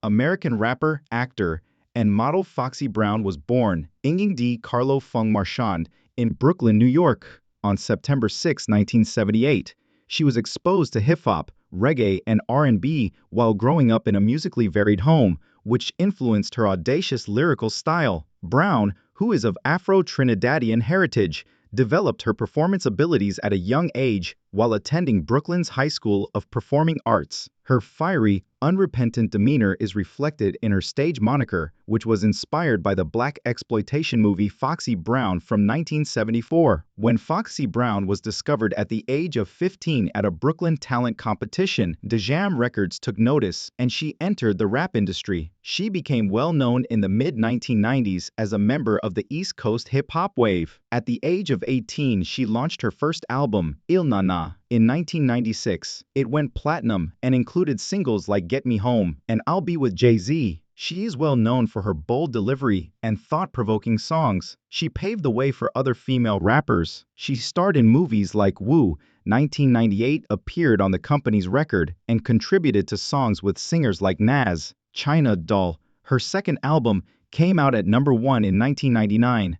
American rapper, actor, and model Foxy Brown was born, Inging D. Carlo Fung Marchand, in Brooklyn, New York, on September 6, 1978. She was exposed to hip-hop, reggae, and R&B while growing up in a musically varied home, which influenced her audacious lyrical style. Brown, who is of Afro-Trinidadian heritage, developed her performance abilities at a young age while attending Brooklyn's High School of Performing Arts. Her fiery, unrepentant demeanor is reflected in her stage moniker, which was inspired by the black exploitation movie Foxy Brown from 1974. When Foxy Brown was discovered at the age of 15 at a Brooklyn talent competition, Dejam Records took notice and she entered the rap industry. She became well known in the mid-1990s as a member of the East Coast hip-hop wave. At the age of 18, she launched her first album, Il Nana, in 1996. It went platinum and included singles like Get Me Home and I'll Be With Jay-Z. She is well known for her bold delivery and thought-provoking songs. She paved the way for other female rappers. She starred in movies like Woo, 1998, appeared on the company's record, and contributed to songs with singers like Nas. China Doll. Her second album came out at #1 in 1999.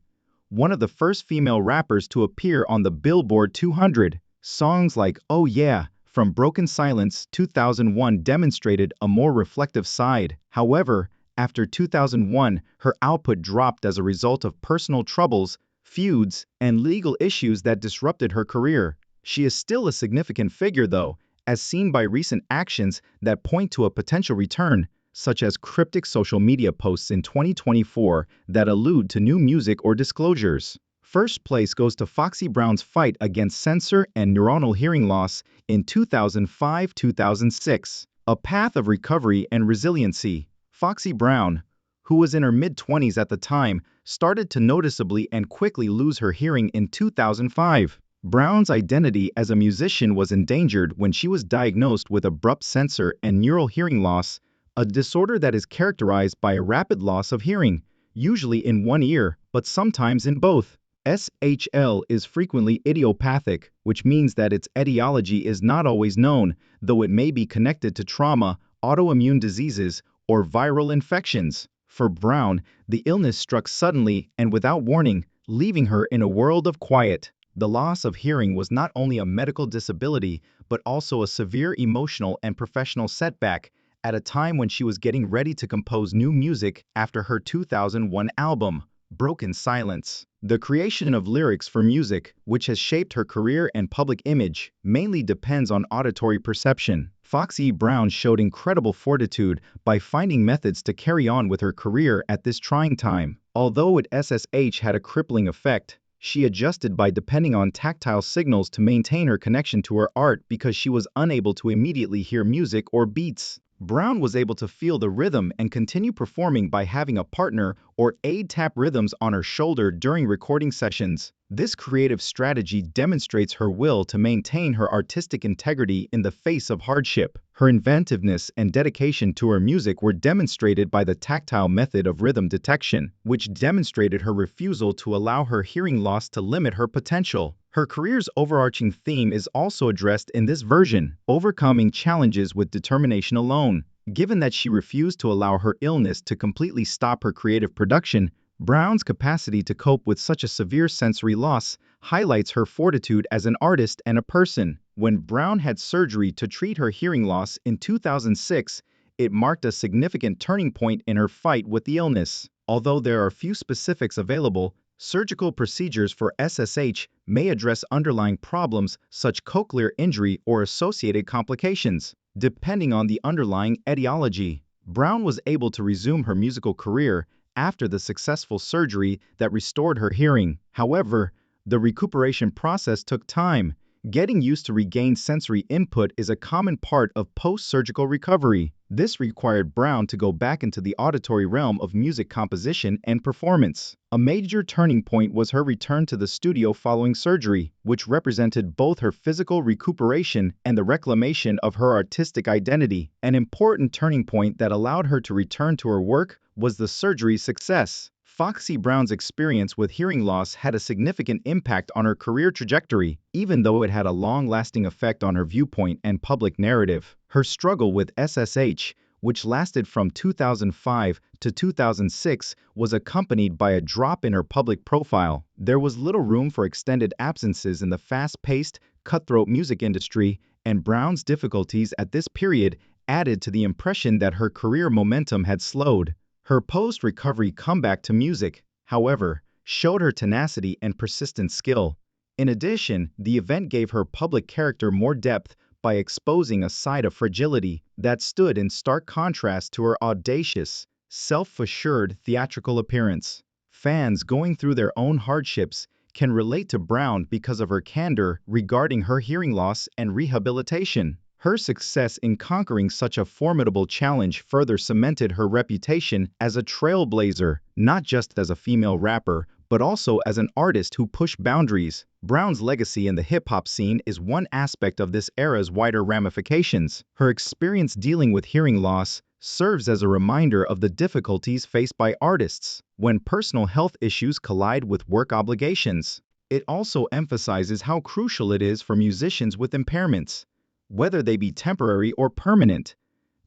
One of the first female rappers to appear on the Billboard 200. Songs like Oh Yeah, from Broken Silence 2001 demonstrated a more reflective side. However, after 2001, her output dropped as a result of personal troubles, feuds, and legal issues that disrupted her career. She is still a significant figure though, as seen by recent actions that point to a potential return, such as cryptic social media posts in 2024 that allude to new music or disclosures. First place goes to Foxy Brown's fight against censor and neuronal hearing loss in 2005-2006. A path of recovery and resiliency. Foxy Brown, who was in her mid-20s at the time, started to noticeably and quickly lose her hearing in 2005. Brown's identity as a musician was endangered when she was diagnosed with abrupt censor and neural hearing loss, a disorder that is characterized by a rapid loss of hearing, usually in one ear, but sometimes in both. SHL is frequently idiopathic, which means that its etiology is not always known, though it may be connected to trauma, autoimmune diseases, or viral infections. For Brown, the illness struck suddenly and without warning, leaving her in a world of quiet. The loss of hearing was not only a medical disability, but also a severe emotional and professional setback, at a time when she was getting ready to compose new music after her 2001 album, Broken Silence. The creation of lyrics for music, which has shaped her career and public image, mainly depends on auditory perception. Foxy Brown showed incredible fortitude by finding methods to carry on with her career at this trying time. Although it SSH had a crippling effect, she adjusted by depending on tactile signals to maintain her connection to her art because she was unable to immediately hear music or beats. Brown was able to feel the rhythm and continue performing by having a partner or aide tap rhythms on her shoulder during recording sessions. This creative strategy demonstrates her will to maintain her artistic integrity in the face of hardship. Her inventiveness and dedication to her music were demonstrated by the tactile method of rhythm detection, which demonstrated her refusal to allow her hearing loss to limit her potential. Her career's overarching theme is also addressed in this version, overcoming challenges with determination alone. Given that she refused to allow her illness to completely stop her creative production, Brown's capacity to cope with such a severe sensory loss highlights her fortitude as an artist and a person. When Brown had surgery to treat her hearing loss in 2006, it marked a significant turning point in her fight with the illness. Although there are few specifics available, surgical procedures for SSH may address underlying problems such as cochlear injury or associated complications. Depending on the underlying etiology, Brown was able to resume her musical career after the successful surgery that restored her hearing. However, the recuperation process took time. Getting used to regained sensory input is a common part of post-surgical recovery. This required Brown to go back into the auditory realm of music composition and performance. A major turning point was her return to the studio following surgery, which represented both her physical recuperation and the reclamation of her artistic identity. An important turning point that allowed her to return to her work was the surgery's success. Foxy Brown's experience with hearing loss had a significant impact on her career trajectory, even though it had a long-lasting effect on her viewpoint and public narrative. Her struggle with SSH, which lasted from 2005 to 2006, was accompanied by a drop in her public profile. There was little room for extended absences in the fast-paced, cutthroat music industry, and Brown's difficulties at this period added to the impression that her career momentum had slowed. Her post-recovery comeback to music, however, showed her tenacity and persistent skill. In addition, the event gave her public character more depth by exposing a side of fragility that stood in stark contrast to her audacious, self-assured theatrical appearance. Fans going through their own hardships can relate to Brown because of her candor regarding her hearing loss and rehabilitation. Her success in conquering such a formidable challenge further cemented her reputation as a trailblazer, not just as a female rapper, but also as an artist who pushed boundaries. Brown's legacy in the hip-hop scene is one aspect of this era's wider ramifications. Her experience dealing with hearing loss serves as a reminder of the difficulties faced by artists when personal health issues collide with work obligations. It also emphasizes how crucial it is for musicians with impairments, whether they be temporary or permanent,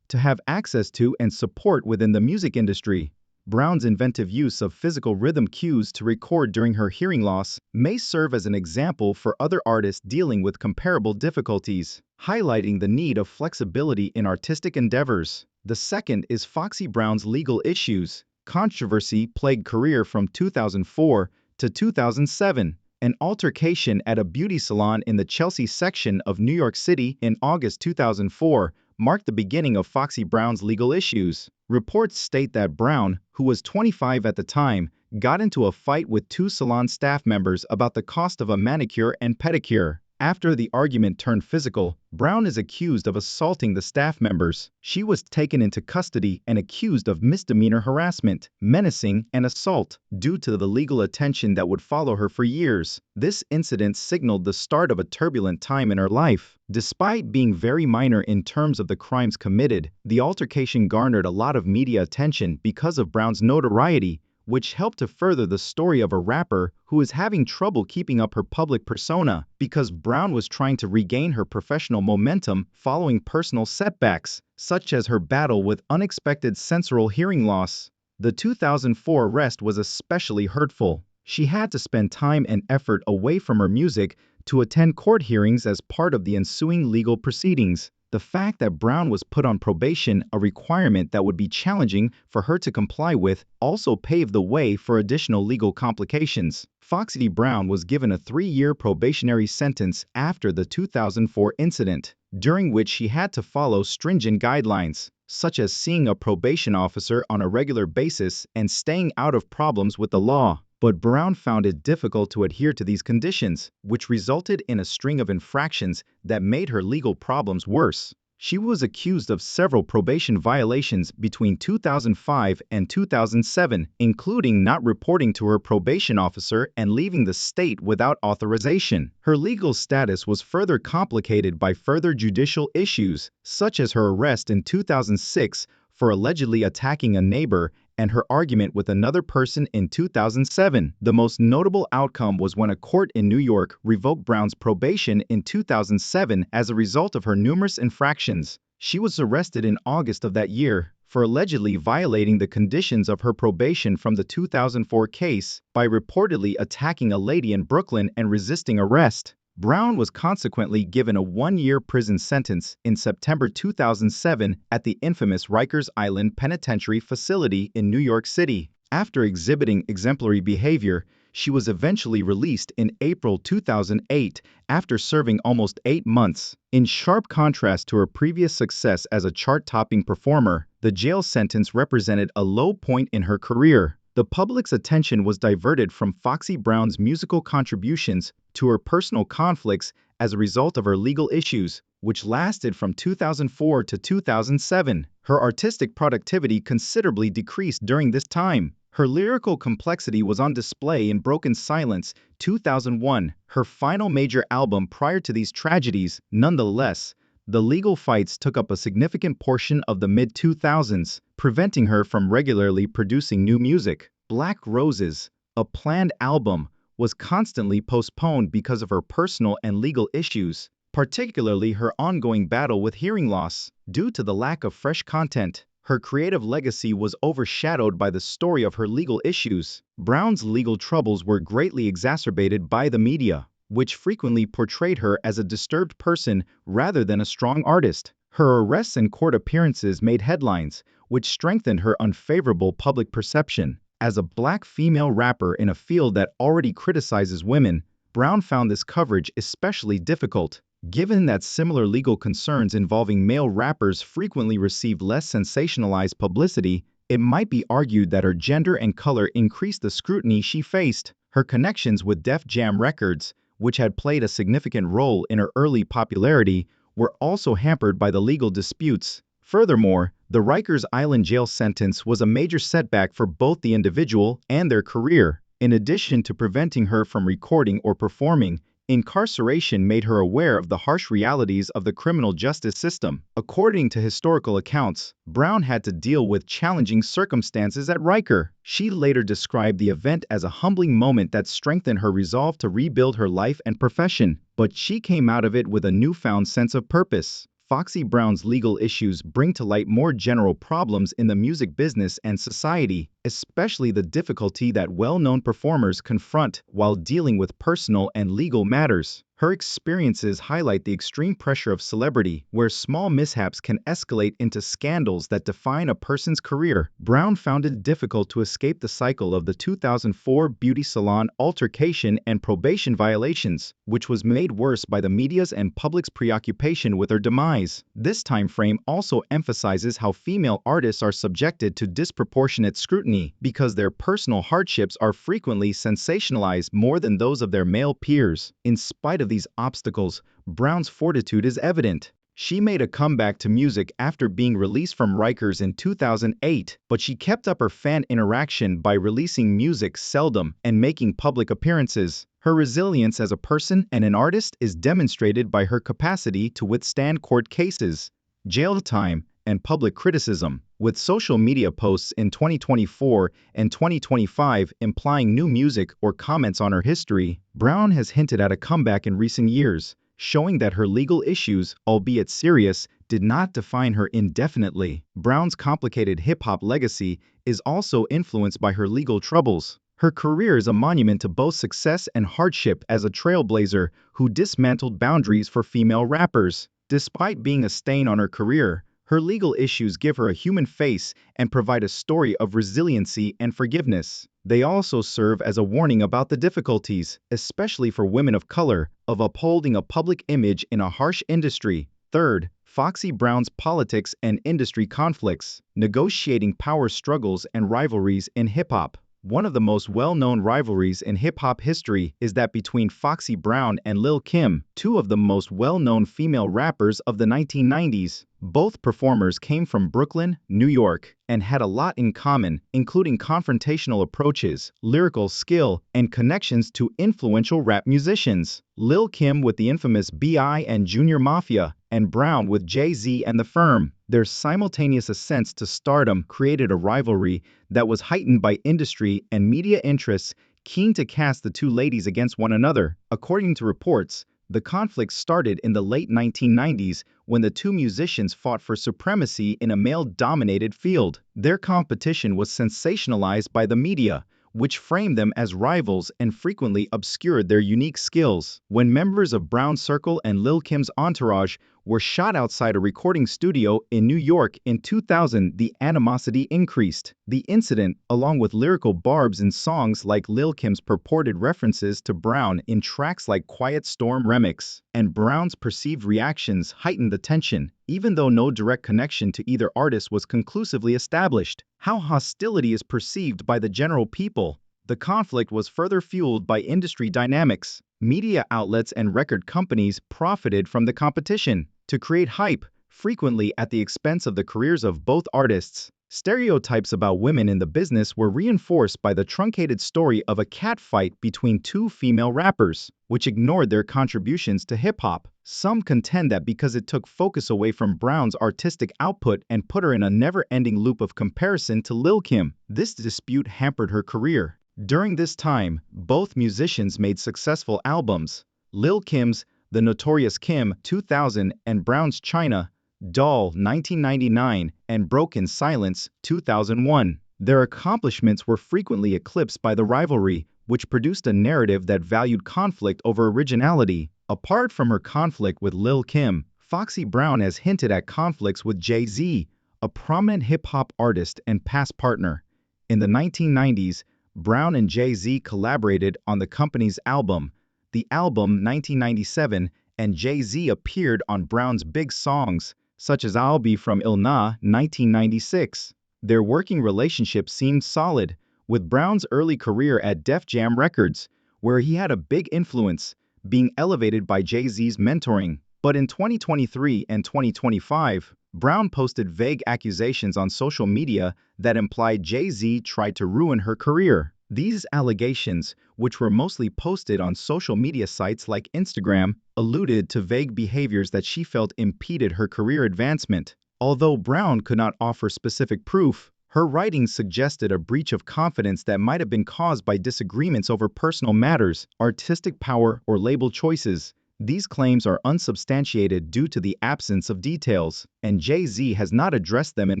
to have access to and support within the music industry. Brown's inventive use of physical rhythm cues to record during her hearing loss may serve as an example for other artists dealing with comparable difficulties, highlighting the need of flexibility in artistic endeavors. The second is Foxy Brown's legal issues. Controversy plagued career from 2004 to 2007. An altercation at a beauty salon in the Chelsea section of New York City in August 2004 marked the beginning of Foxy Brown's legal issues. Reports state that Brown, who was 25 at the time, got into a fight with two salon staff members about the cost of a manicure and pedicure. After the argument turned physical, Brown is accused of assaulting the staff members. She was taken into custody and accused of misdemeanor harassment, menacing, and assault. Due to the legal attention that would follow her for years, this incident signaled the start of a turbulent time in her life. Despite being very minor in terms of the crimes committed, the altercation garnered a lot of media attention because of Brown's notoriety, which helped to further the story of a rapper who is having trouble keeping up her public persona because Brown was trying to regain her professional momentum following personal setbacks, such as her battle with unexpected sensory hearing loss. The 2004 arrest was especially hurtful. She had to spend time and effort away from her music to attend court hearings as part of the ensuing legal proceedings. The fact that Brown was put on probation, a requirement that would be challenging for her to comply with, also paved the way for additional legal complications. Foxy Brown was given a 3-year probationary sentence after the 2004 incident, during which she had to follow stringent guidelines, such as seeing a probation officer on a regular basis and staying out of problems with the law. But Brown found it difficult to adhere to these conditions, which resulted in a string of infractions that made her legal problems worse. She was accused of several probation violations between 2005 and 2007, including not reporting to her probation officer and leaving the state without authorization. Her legal status was further complicated by further judicial issues, such as her arrest in 2006 for allegedly attacking a neighbor and her argument with another person in 2007. The most notable outcome was when a court in New York revoked Brown's probation in 2007 as a result of her numerous infractions. She was arrested in August of that year for allegedly violating the conditions of her probation from the 2004 case by reportedly attacking a lady in Brooklyn and resisting arrest. Brown was consequently given a 1-year prison sentence in September 2007 at the infamous Rikers Island Penitentiary Facility in New York City. After exhibiting exemplary behavior, she was eventually released in April 2008 after serving almost 8 months. In sharp contrast to her previous success as a chart-topping performer, the jail sentence represented a low point in her career. The public's attention was diverted from Foxy Brown's musical contributions to her personal conflicts as a result of her legal issues, which lasted from 2004 to 2007. Her artistic productivity considerably decreased during this time. Her lyrical complexity was on display in Broken Silence, 2001, her final major album prior to these tragedies. Nonetheless, the legal fights took up a significant portion of the mid-2000s, preventing her from regularly producing new music. Black Roses, a planned album, was constantly postponed because of her personal and legal issues. particularly her ongoing battle with hearing loss. Due to the lack of fresh content, her creative legacy was overshadowed by the story of her legal issues. Brown's legal troubles were greatly exacerbated by the media, which frequently portrayed her as a disturbed person rather than a strong artist. Her arrests and court appearances made headlines, which strengthened her unfavorable public perception. As a black female rapper in a field that already criticizes women, Brown found this coverage especially difficult. Given that similar legal concerns involving male rappers frequently received less sensationalized publicity, it might be argued that her gender and color increased the scrutiny she faced. Her connections with Def Jam Records, which had played a significant role in her early popularity, were also hampered by the legal disputes. Furthermore, the Rikers Island jail sentence was a major setback for both the individual and their career. In addition to preventing her from recording or performing, incarceration made her aware of the harsh realities of the criminal justice system. According to historical accounts, Brown had to deal with challenging circumstances at Riker. She later described the event as a humbling moment that strengthened her resolve to rebuild her life and profession, but she came out of it with a newfound sense of purpose. Foxy Brown's legal issues bring to light more general problems in the music business and society, especially the difficulty that well-known performers confront while dealing with personal and legal matters. Her experiences highlight the extreme pressure of celebrity, where small mishaps can escalate into scandals that define a person's career. Brown found it difficult to escape the cycle of the 2004 beauty salon altercation and probation violations, which was made worse by the media's and public's preoccupation with her demise. This time frame also emphasizes how female artists are subjected to disproportionate scrutiny because their personal hardships are frequently sensationalized more than those of their male peers. In spite of these obstacles, Brown's fortitude is evident. She made a comeback to music after being released from Rikers in 2008, but she kept up her fan interaction by releasing music seldom and making public appearances. Her resilience as a person and an artist is demonstrated by her capacity to withstand court cases, jail time, and public criticism. With social media posts in 2024 and 2025 implying new music or comments on her history, Brown has hinted at a comeback in recent years, showing that her legal issues, albeit serious, did not define her indefinitely. Brown's complicated hip-hop legacy is also influenced by her legal troubles. Her career is a monument to both success and hardship as a trailblazer who dismantled boundaries for female rappers. Despite being a stain on her career, her legal issues give her a human face and provide a story of resiliency and forgiveness. They also serve as a warning about the difficulties, especially for women of color, of upholding a public image in a harsh industry. Third, Foxy Brown's politics and industry conflicts, negotiating power struggles and rivalries in hip-hop. One of the most well-known rivalries in hip-hop history is that between Foxy Brown and Lil Kim, two of the most well-known female rappers of the 1990s. Both performers came from Brooklyn, New York, and had a lot in common, including confrontational approaches, lyrical skill, and connections to influential rap musicians. Lil Kim with the infamous B.I. and Junior Mafia, and Brown with Jay-Z and The Firm. Their simultaneous ascents to stardom created a rivalry that was heightened by industry and media interests keen to cast the two ladies against one another. According to reports, the conflict started in the late 1990s when the two musicians fought for supremacy in a male-dominated field. Their competition was sensationalized by the media, which framed them as rivals and frequently obscured their unique skills. When members of Brown's Circle and Lil Kim's entourage were shot outside a recording studio in New York in 2000, the animosity increased. The incident, along with lyrical barbs in songs like Lil Kim's purported references to Brown in tracks like Quiet Storm Remix, and Brown's perceived reactions heightened the tension, even though no direct connection to either artist was conclusively established. How hostility is perceived by the general people. The conflict was further fueled by industry dynamics. Media outlets and record companies profited from the competition to create hype, frequently at the expense of the careers of both artists. Stereotypes about women in the business were reinforced by the truncated story of a catfight between two female rappers, which ignored their contributions to hip-hop. Some contend that because it took focus away from Brown's artistic output and put her in a never-ending loop of comparison to Lil Kim, this dispute hampered her career. During this time, both musicians made successful albums. Lil Kim's The Notorious Kim 2000 and Brown's China Doll 1999 and Broken Silence 2001. Their accomplishments were frequently eclipsed by the rivalry, which produced a narrative that valued conflict over originality. Apart from her conflict with Lil' Kim, Foxy Brown has hinted at conflicts with Jay-Z, a prominent hip-hop artist and past partner. In the 1990s, Brown and Jay-Z collaborated on the company's album. The album 1997, and Jay-Z appeared on Brown's big songs, such as I'll Be From Il Na 1996. Their working relationship seemed solid, with Brown's early career at Def Jam Records, where he had a big influence, being elevated by Jay-Z's mentoring. But in 2023 and 2025, Brown posted vague accusations on social media that implied Jay-Z tried to ruin her career. These allegations, which were mostly posted on social media sites like Instagram, alluded to vague behaviors that she felt impeded her career advancement. Although Brown could not offer specific proof, her writings suggested a breach of confidence that might have been caused by disagreements over personal matters, artistic power, or label choices. These claims are unsubstantiated due to the absence of details, and Jay-Z has not addressed them in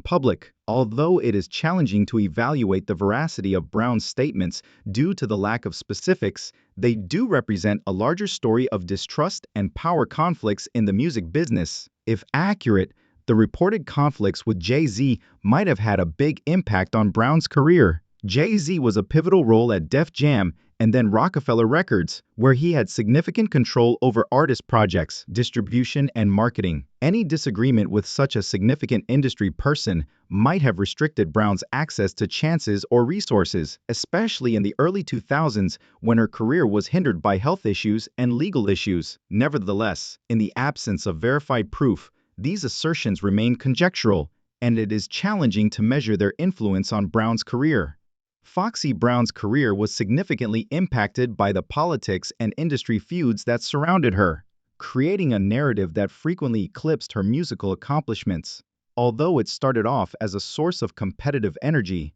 public. Although it is challenging to evaluate the veracity of Brown's statements due to the lack of specifics, they do represent a larger story of distrust and power conflicts in the music business. If accurate, the reported conflicts with Jay-Z might have had a big impact on Brown's career. Jay-Z was a pivotal role at Def Jam and then Rockefeller Records, where he had significant control over artist projects, distribution, and marketing. Any disagreement with such a significant industry person might have restricted Brown's access to chances or resources, especially in the early 2000s when her career was hindered by health issues and legal issues. Nevertheless, in the absence of verified proof, these assertions remain conjectural, and it is challenging to measure their influence on Brown's career. Foxy Brown's career was significantly impacted by the politics and industry feuds that surrounded her, creating a narrative that frequently eclipsed her musical accomplishments. Although it started off as a source of competitive energy,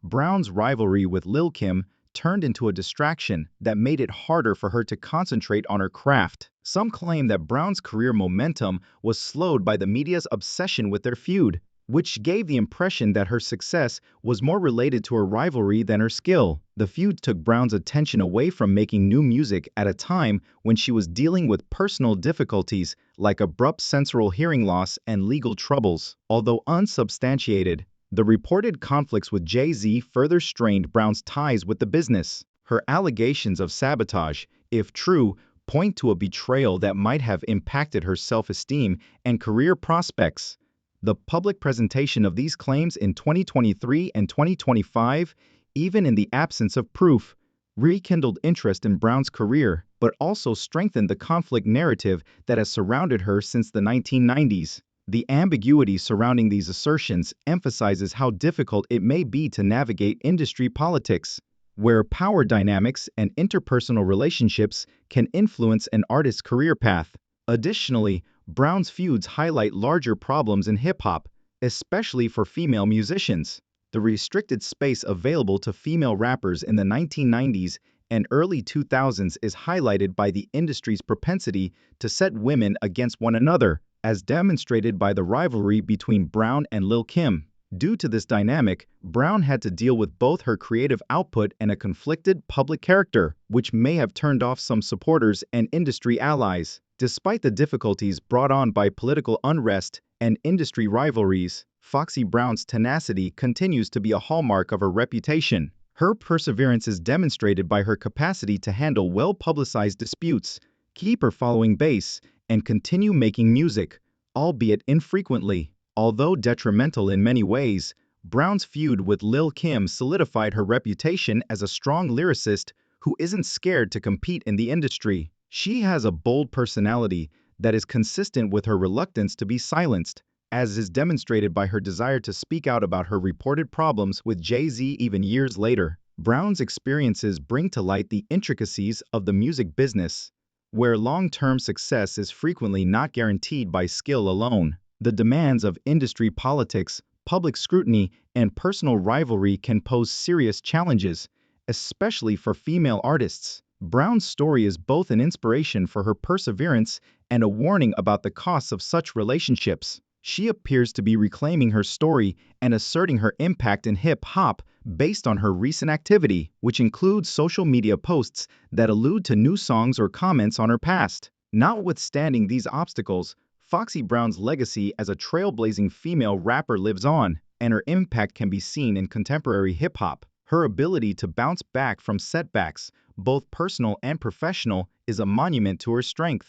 Brown's rivalry with Lil' Kim turned into a distraction that made it harder for her to concentrate on her craft. Some claim that Brown's career momentum was slowed by the media's obsession with their feud, which gave the impression that her success was more related to her rivalry than her skill. The feud took Brown's attention away from making new music at a time when she was dealing with personal difficulties like abrupt sensory hearing loss and legal troubles. Although unsubstantiated, the reported conflicts with Jay-Z further strained Brown's ties with the business. Her allegations of sabotage, if true, point to a betrayal that might have impacted her self-esteem and career prospects. The public presentation of these claims in 2023 and 2025, even in the absence of proof, rekindled interest in Brown's career, but also strengthened the conflict narrative that has surrounded her since the 1990s. The ambiguity surrounding these assertions emphasizes how difficult it may be to navigate industry politics, where power dynamics and interpersonal relationships can influence an artist's career path. Additionally, Brown's feuds highlight larger problems in hip-hop, especially for female musicians. The restricted space available to female rappers in the 1990s and early 2000s is highlighted by the industry's propensity to set women against one another, as demonstrated by the rivalry between Brown and Lil' Kim. Due to this dynamic, Brown had to deal with both her creative output and a conflicted public character, which may have turned off some supporters and industry allies. Despite the difficulties brought on by political unrest and industry rivalries, Foxy Brown's tenacity continues to be a hallmark of her reputation. Her perseverance is demonstrated by her capacity to handle well-publicized disputes, keep her following base, and continue making music, albeit infrequently. Although detrimental in many ways, Brown's feud with Lil' Kim solidified her reputation as a strong lyricist who isn't scared to compete in the industry. She has a bold personality that is consistent with her reluctance to be silenced, as is demonstrated by her desire to speak out about her reported problems with Jay-Z even years later. Brown's experiences bring to light the intricacies of the music business, where long-term success is frequently not guaranteed by skill alone. The demands of industry politics, public scrutiny, and personal rivalry can pose serious challenges, especially for female artists. Brown's story is both an inspiration for her perseverance and a warning about the costs of such relationships. She appears to be reclaiming her story and asserting her impact in hip-hop based on her recent activity, which includes social media posts that allude to new songs or comments on her past. Notwithstanding these obstacles, Foxy Brown's legacy as a trailblazing female rapper lives on, and her impact can be seen in contemporary hip-hop. Her ability to bounce back from setbacks, both personal and professional, is a monument to her strength.